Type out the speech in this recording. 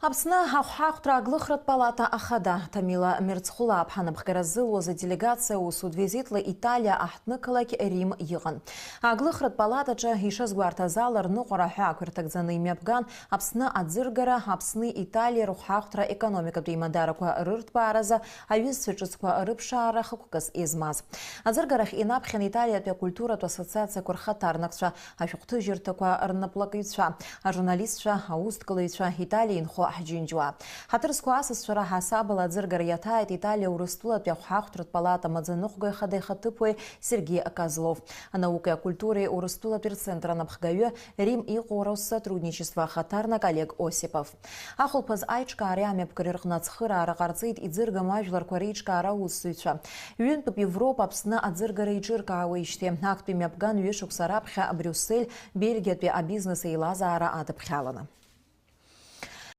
Аԥсны ҳахәҳахәҭра аглыхратә палата ахада Тамила Мерцхәыла аԥҳанапхгара зылуаз аделегациа усуд визитла Италиа аҳҭнықалақь Рим иҟан. Аглыхратә палатаҿы ишазгәарҭаз ала рныҟәара ҳәа ақәырҭагӡаны имҩаԥган Аԥсны аӡыргара, Аԥсни Италиа рыхәҳахәҭра економикатә еимадарақәа рырҭбааразы аҩызцәа ҿыцқәа рыԥшаара хықәкыс измаз. Аӡыргарахь инаԥхьан Италиатәи акультуратә ассоциациақәа рхаҭарнакцәа, ашәҟәҭыжьырҭақәа рнаплакыҩцәа, ажурналистцәа, аусҭкалаҩцәа, Италиа инхо ҳџьынџьуа. Ҳаҭырзқәа асасцәара ҳасабала аӡыргара иаҭааит Италиа Урыстәылатәи ахәҳахәҭратә палата маӡаныҟәгаҩ ихада ихаҭыԥуаҩ Сергей Козлов. Анаукеи акультуреи Урыстәылатәи рцентр анапхгаҩы Рим иҟоу Россотрудничество ахаҭарнак Олег Осипов. Ахәылԥаз аиҿкаареи амҩаԥгареи рҟны ацхыраара ҟарҵеит иӡыргам ажәларқәа реиҿкаара аусзуҩцәа. Ҩынтәып Европа Аԥсны аӡыргара иҿыркаауеижьҭеи актәи мҩаԥган ҩышықәса раԥхьа Брюссель, Бельгиатәи абизнес еилазаара адыԥхьаланы.